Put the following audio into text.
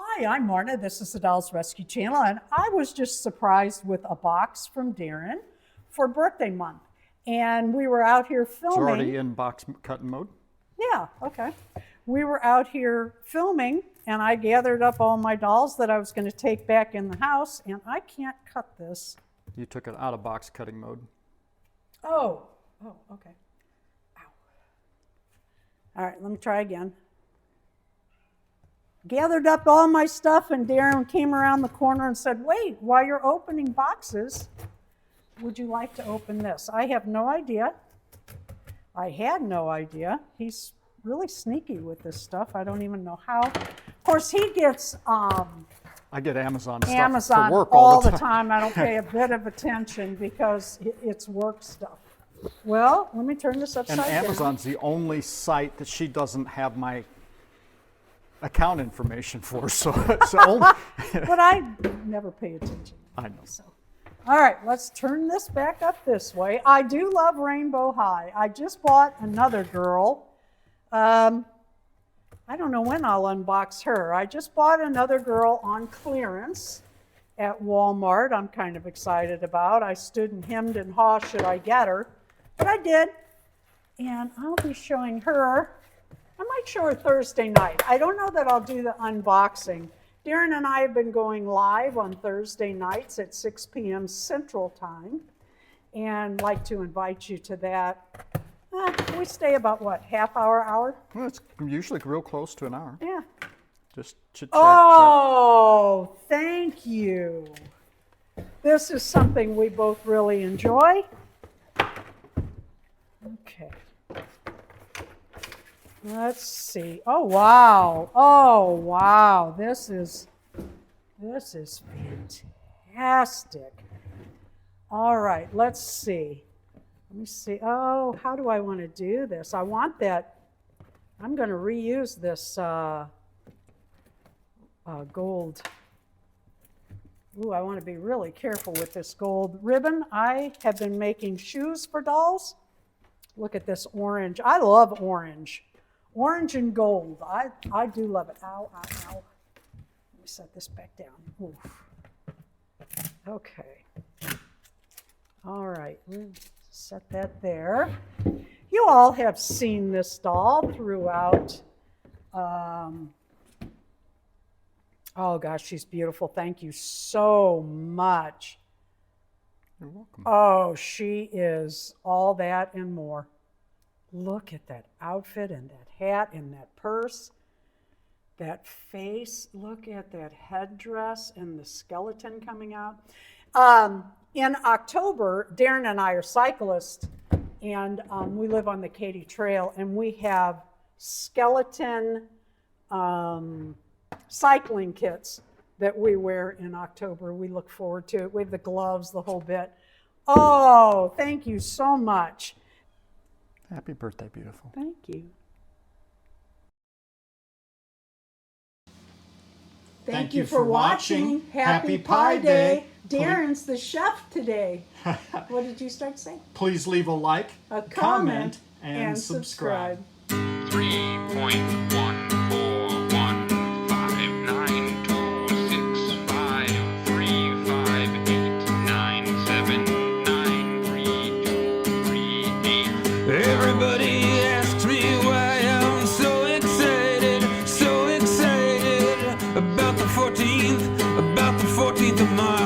Hi, I'm Marna. This is the Dolls Rescue Channel, and I was just surprised with a box from Deron for birthday month. And we were out here filming. It's already in box cutting mode? Yeah, okay. We were out here filming, and I gathered up all my dolls that I was going to take back in the house, and I can't cut this. You took it out of box cutting mode. Oh, okay. Ow. All right, let me try again. Gathered up all my stuff, and Deron came around the corner and said, wait, while you're opening boxes, would you like to open this? I have no idea. I had no idea. He's really sneaky with this stuff. I don't even know how. Of course, he gets I get Amazon stuff Amazon for work all the time. I don't pay a bit of attention because it's work stuff. Well, let me turn this upside down. And Amazon's the only site that she doesn't have my account information for, so it's only. But I never pay attention. I know. So. All right, let's turn this back up this way. I do love Rainbow High. I just bought another girl. I don't know when I'll unbox her. I just bought another girl on clearance at Walmart. I'm kind of excited about. I stood and hemmed and hawed, should I get her? But I did. And I'll be showing her. I might show her Thursday night. I don't know that I'll do the unboxing. Deron and I have been going live on Thursday nights at 6 p.m. Central Time, and like to invite you to that. We stay about, what, half hour? Well, it's usually real close to an hour. Yeah. Just chit-chat. Oh, thank you. This is something we both really enjoy. Okay. Let's see. Oh, wow. Oh, wow. This is fantastic. All right, let's see. Let me see. Oh, how do I want to do this? I want that. I'm going to reuse this gold. Ooh, I want to be really careful with this gold ribbon. I have been making shoes for dolls. Look at this orange. I love orange. Orange and gold. I do love it. Ow, ow, ow. Let me set this back down. Oof. Okay. All right. Set that there. You all have seen this doll throughout. Oh, gosh, she's beautiful. Thank you so much. You're welcome. Oh, she is all that and more. Look at that outfit and that hat and that purse, that face. Look at that headdress and the skeleton coming out. In October, Deron and I are cyclists, and we live on the Katy Trail, and we have skeleton cycling kits that we wear in October. We look forward to it. We have the gloves, the whole bit. Oh, thank you so much. Happy birthday, beautiful. Thank you. Thank you for watching. Happy Pie Day. Deron's the chef today. What did you start saying? Please leave a like, a comment, and subscribe. 3.114592653539732338. Everybody asks me why I'm so excited about the 14th of March.